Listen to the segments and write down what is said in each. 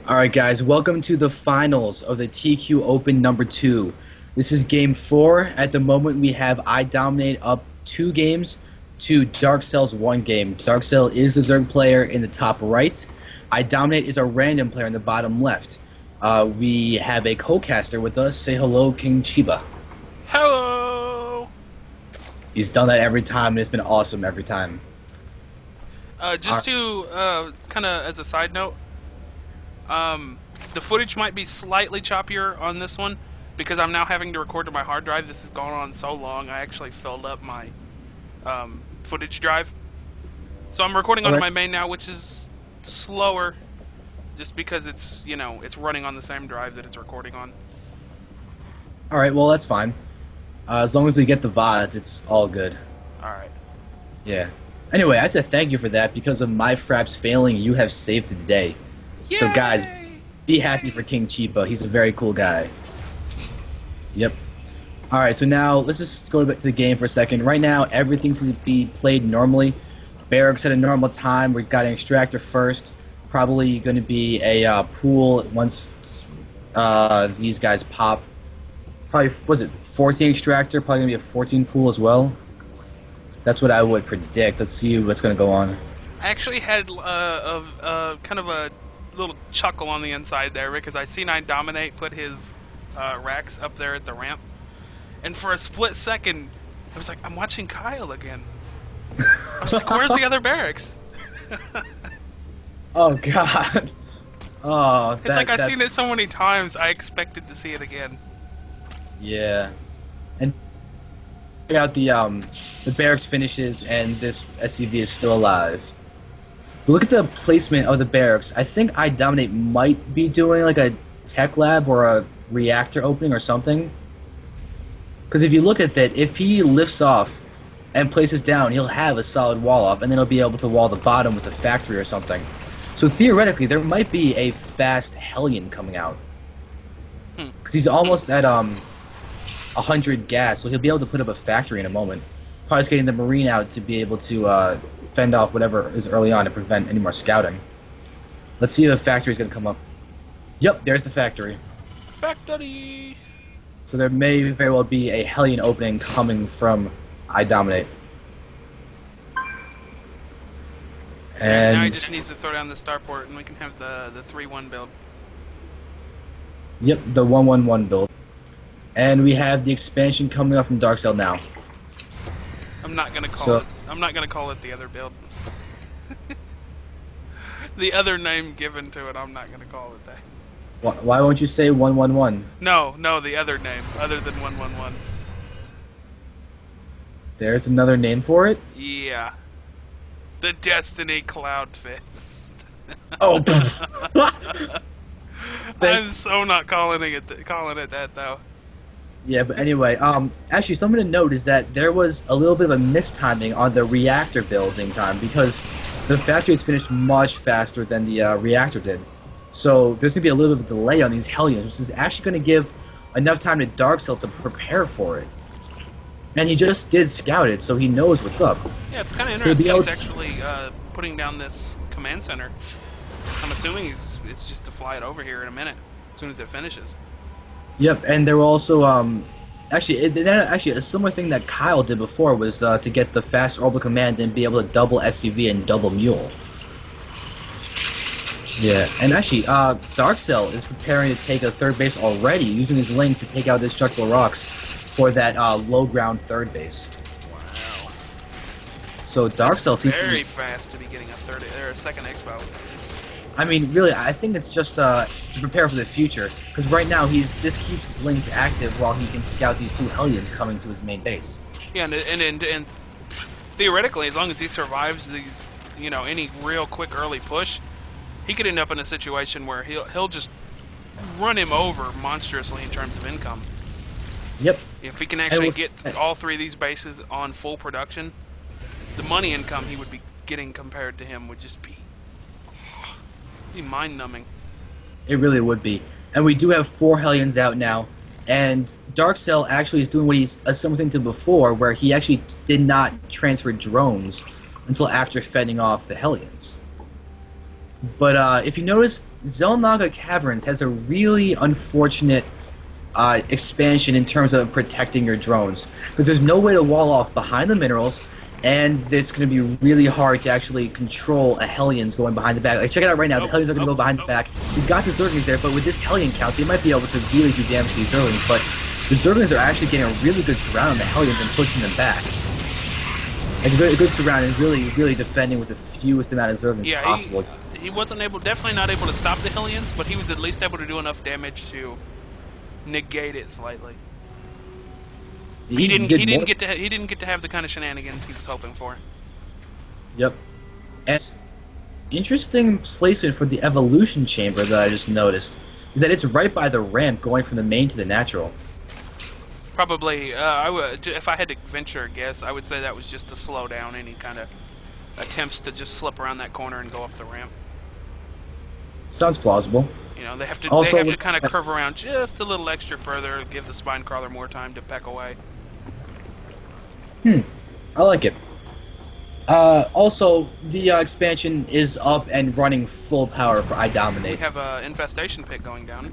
All right, guys, welcome to the finals of the TQ Open number 2. This is game 4. At the moment, we have iDoMiNaTe up 2 games to DarkCell's 1 game. DarkCell is the Zerg player in the top right. iDoMiNaTe is a random player in the bottom left. We have a co-caster with us. Say hello, King Chiba. Hello! He's done that every time, and it's been awesome every time. Just to, kind of as a side note, the footage might be slightly choppier on this one because I'm now having to record to my hard drive. This has gone on so long, I actually filled up my footage drive. So I'm recording on my main now, which is slower just because it's, you know, it's running on the same drive that it's recording on. Alright, well, that's fine. As long as we get the VODs, it's all good. Alright. Yeah. Anyway, I have to thank you for that. Because of my fraps failing, you have saved the day. Yay! So guys, be happy for King Chiba. He's a very cool guy. Yep. Alright, so now let's just go back to the game for a second. Right now, everything seems to be played normally. Barracks at a normal time. We've got an extractor first. Probably going to be a pool once these guys pop. Probably, was it 14 extractor? Probably going to be a 14 pool as well. That's what I would predict. Let's see what's going to go on. I actually had kind of a little chuckle on the inside there because I seen iDoMiNaTe put his racks up there at the ramp, and for a split second I was like, I'm watching Kyle again. I was like, where's the other barracks? Oh god. Oh, it's like I've seen it so many times I expected to see it again. Yeah. And check out the barracks finishes and this SCV is still alive. But look at the placement of the barracks. I think iDoMiNaTe might be doing like a tech lab or a reactor opening or something. Because if you look at that, if he lifts off and places down, he'll have a solid wall off, and then he'll be able to wall the bottom with a factory or something. So theoretically, there might be a fast Hellion coming out. Because he's almost at 100 gas, so he'll be able to put up a factory in a moment. Probably just getting the Marine out to be able to fend off whatever is early on to prevent any more scouting. Let's see if the factory's going to come up. Yep, there's the factory. Factory! So there may very well be a Hellion opening coming from iDoMiNaTe. And now he just needs to throw down the starport and we can have the 3-1 build. Yep, the 1-1-1 build. And we have the expansion coming up from DarkCell now. I'm not gonna call it. I'm not gonna call it the other build. The other name given to it, I'm not gonna call it that. Why won't you say 1-1-1? No, the other name, other than 1-1-1. There's another name for it? Yeah. The Destiny Cloud Fist. Oh. I'm so not calling it that though. Yeah, but anyway, actually something to note is that there was a little bit of a mistiming on the reactor building time because the factory is finished much faster than the reactor did. So there's going to be a little bit of a delay on these Hellions, which is actually going to give enough time to DarkCell to prepare for it. And he just did scout it, so he knows what's up. Yeah, it's kind of interesting he's actually putting down this command center. I'm assuming it's just to fly it over here in a minute, as soon as it finishes. Yep, and there were also, actually a similar thing that Kyle did before was to get the fast orbital command and be able to double SCV and double Mule. Yeah, and actually, DarkCell is preparing to take a third base already, using his links to take out destructible rocks for that low ground third base. Wow. So DarkCell seems very fast to be getting a second expo. I mean, really, I think it's just to prepare for the future, because right now this keeps his links active while he can scout these 2 Hellions coming to his main base. Yeah, and theoretically, as long as he survives these, you know, any real quick early push, he could end up in a situation where he'll just run him over monstrously in terms of income. Yep. If he can actually get all 3 of these bases on full production, the money income he would be getting compared to him would just be mind-numbing. It really would be. And we do have 4 Hellions out now, and DarkCell actually is doing what he's a similar thing to before, where he actually did not transfer drones until after fending off the Hellions. But if you notice, Xel'Naga Caverns has a really unfortunate expansion in terms of protecting your drones, because there's no way to wall off behind the minerals, and it's going to be really hard to actually control a Hellions going behind the back. Like, check it out right now. The Hellions are going to go behind the back. He's got the Zerglings there, but with this Hellion count, they might be able to really do damage to these Zerglings. But the Zerglings are actually getting a really good surround on the Hellions and pushing them back. Like a good surround and really defending with the fewest amount of Zerglings possible. He wasn't able, definitely not able to stop the Hellions, but he was at least able to do enough damage to negate it slightly. He didn't get to have the kind of shenanigans he was hoping for. Yep. And interesting placement for the evolution chamber that I just noticed is that it's right by the ramp going from the main to the natural. Probably, I would, if I had to venture a guess, I would say that was just to slow down any kind of attempts to just slip around that corner and go up the ramp. Sounds plausible. You know, they have to Also, kind of curve around just a little extra further, give the spine crawler more time to peck away. I like it. Also, the expansion is up and running full power for iDoMiNaTe. We have an infestation pit going down.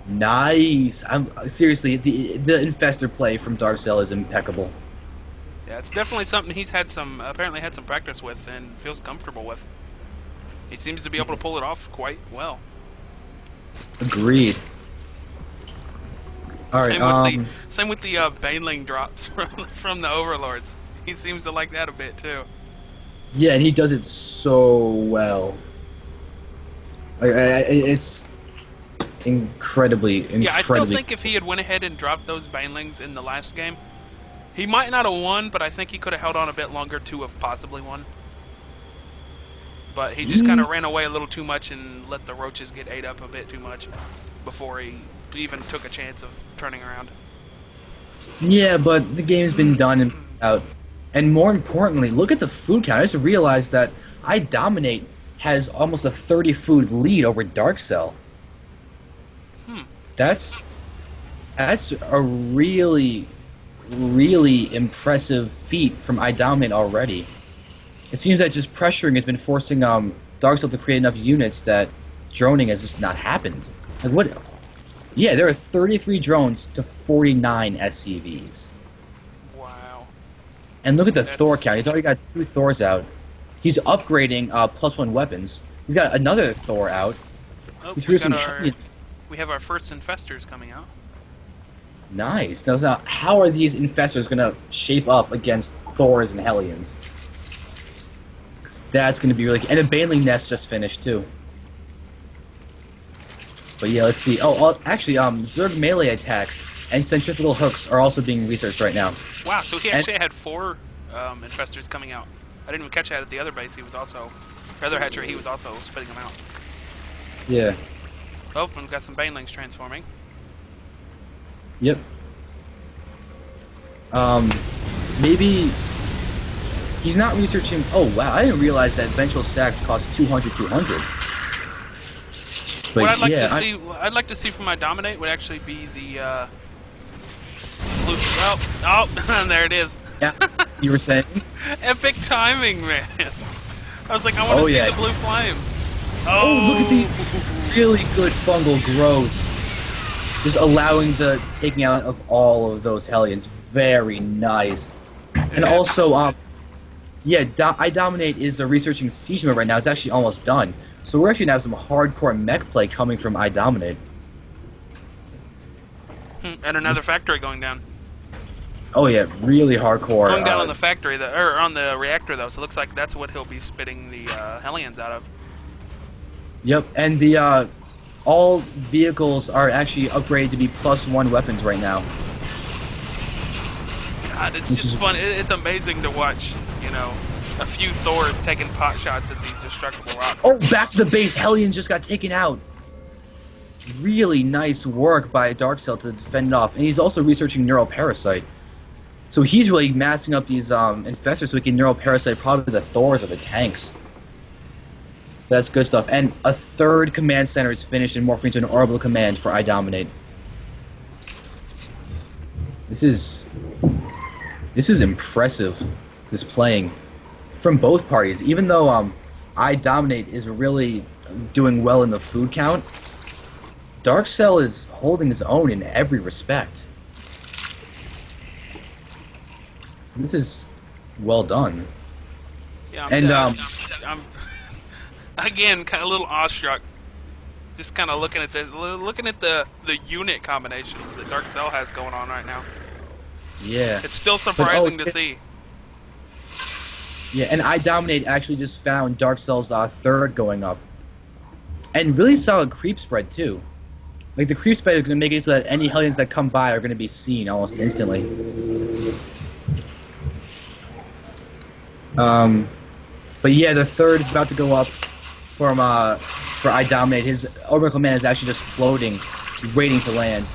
Nice. Seriously, the infestor play from DarkCell is impeccable. Yeah, it's definitely something he's had apparently had some practice with and feels comfortable with. He seems to be able to pull it off quite well. Agreed. All right. Same with the Baneling drops from the Overlords. He seems to like that a bit too. Yeah, and he does it so well. It's incredibly. Yeah, I still think if he had went ahead and dropped those Banelings in the last game, he might not have won, but I think he could have held on a bit longer to have possibly won. But he just kind of ran away a little too much and let the roaches get ate up a bit too much before he even took a chance of turning around. Yeah, but the game's been done and out. And more importantly, look at the food count. I just realized that iDoMiNaTe has almost a 30 food lead over DarkCell. That's a really impressive feat from iDoMiNaTe already. It seems that just pressuring has been forcing DarkCell to create enough units that droning has just not happened. Like what? Yeah, there are 33 drones to 49 SCVs. Wow. And look at the Thor count. He's already got 2 Thors out. He's upgrading +1 weapons. He's got another Thor out. Oh, He's producing we have our first infestors coming out. Nice. Now, how are these infestors going to shape up against Thors and Hellions? That's going to be really... And a Baneling nest just finished, too. But yeah, let's see. Oh, actually, Zerg melee attacks and centrifugal hooks are also being researched right now. Wow, so he actually had 4 infestors coming out. I didn't even catch that at the other base. He was also... The other hatchery, he was also spitting them out. Yeah. Oh, and we've got some Banelings transforming. Yep. Maybe... He's not researching... Oh, wow, I didn't realize that ventral sacks cost 200. But what I'd like to see from iDoMiNaTe would actually be the blue. Oh, there it is. Yeah, you were saying? Epic timing, man. I was like, I want to see the blue flame. Oh, look at the really good fungal growth. Just allowing the taking out of all of those Hellions. Very nice. And also, yeah, iDoMiNaTe is researching siege mode right now. It's actually almost done. So we're actually going to have some hardcore mech play coming from iDoMiNaTe. And another factory going down. Oh yeah, really hardcore. Going down on the factory, or on the reactor though, so it looks like that's what he'll be spitting the Hellions out of. Yep, and the all vehicles are actually upgraded to be +1 weapons right now. God, it's just fun. It's amazing to watch, you know, a few Thors taking pot shots at these destructible rocks. Oh, back to the base. Hellions just got taken out. Really nice work by DarkCell to defend it off. And he's also researching Neuroparasite. So he's really massing up these infestors so he can Neuroparasite probably the Thors or the tanks. That's good stuff. And a 3rd command center is finished and morphing into an orbital command for iDoMiNaTe. This is impressive, this playing. From both parties, even though iDominate is really doing well in the food count, DarkCell is holding his own in every respect. This is well done. Yeah, And I'm again kind of a little awestruck, just kind of looking at the unit combinations that DarkCell has going on right now. yeah, It's still but surprising to see. yeah, and iDominate actually just found DarkCell's third going up, and really solid creep spread too. Like the creep spread is going to make it so that any Hellions that come by are going to be seen almost instantly. But yeah, the third is about to go up from for iDominate. His Orbital Man is actually just floating, waiting to land.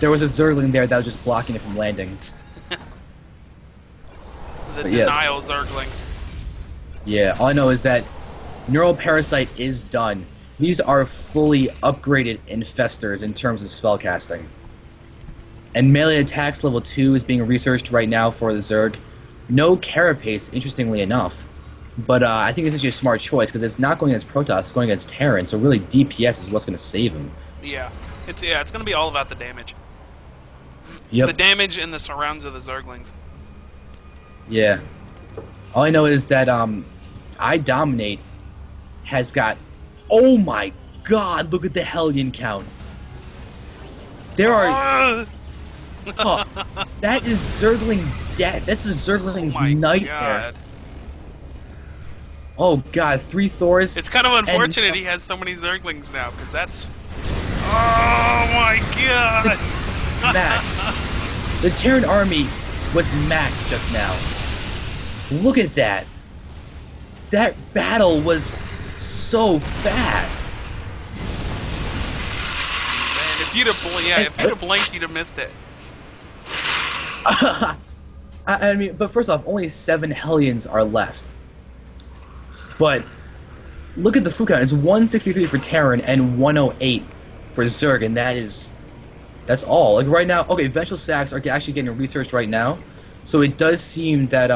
There was a Zergling there that was just blocking it from landing. The But yeah. denial Zergling. Yeah, all I know is that Neural Parasite is done. These are fully upgraded infestors in terms of spellcasting. And melee attacks level 2 is being researched right now for the Zerg. No Carapace, interestingly enough. But I think it's actually a smart choice because it's not going against Protoss, it's going against Terran, so really DPS is what's going to save him. Yeah, it's going to be all about the damage. Yep. The damage and the surrounds of the Zerglings. Yeah. All I know is that iDominate has got... Oh my god, look at the Hellion count. There are... Oh, that is Zergling death. That's a Zergling's nightmare. God. Oh god, 3 Thors. It's kind of unfortunate he has so many Zerglings now, because that's... Oh my god! Maxed. The Terran army was maxed just now. Look at that. That battle was so fast. Man, if you'd have blinked, you'd have missed it. I mean, but first off, only 7 Hellions are left. But look at the food count. It's 163 for Terran and 108 for Zerg, and that's all. Like right now, okay, Vengeful Sacks are actually getting researched right now, so it does seem that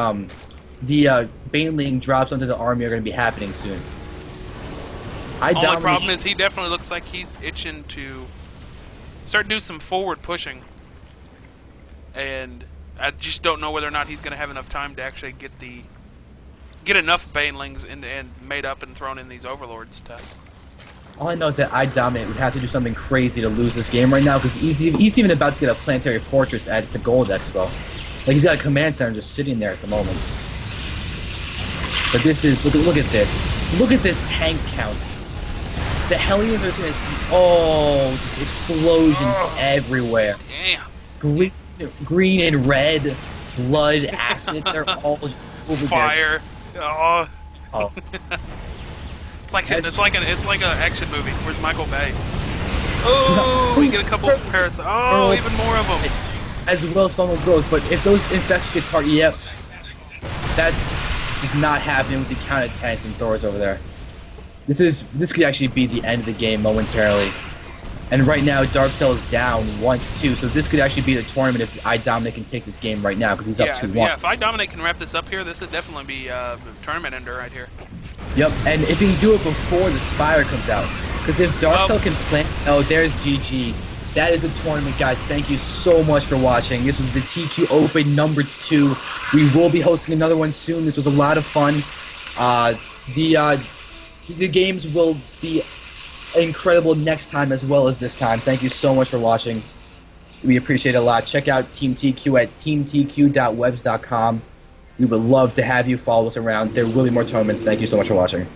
the Baneling drops onto the army are going to be happening soon. Only problem is he definitely looks like he's itching to start doing some forward pushing, and I just don't know whether or not he's going to have enough time to actually get enough Banelings and made up and thrown in these Overlords to... All I know is that iDominate would have to do something crazy to lose this game right now, because he's even about to get a planetary fortress at the Gold Expo. Like, he's got a command center just sitting there at the moment. But this is... Look at this. Look at this tank count. The Hellions are just going to... Oh, just explosions everywhere. Damn. Green and red, blood, acid, they're all over fire. Oh. It's like an action movie. Where's Michael Bay? Oh, we get a couple of parasites. Oh, even more of them. As well as funnel growth, but if those infestors get targeted, yep, that's just not happening with the counted tanks and Thors over there. This could actually be the end of the game momentarily. And right now, DarkCell is down 1-2, so this could actually be the tournament if iDominate can take this game right now, because he's up 2-1. Yeah, if iDominate can wrap this up here, this would definitely be a tournament ender right here. Yep, and if he can do it before the Spire comes out, because if DarkCell can plant... Oh, there's GG. That is the tournament, guys. Thank you so much for watching. This was the TQ Open number 2. We will be hosting another one soon. This was a lot of fun. The games will be incredible next time as well as this time. Thank you so much for watching. We appreciate it a lot. Check out Team TQ at teamtq.webs.com. We would love to have you follow us around. There will be more tournaments. Thank you so much for watching.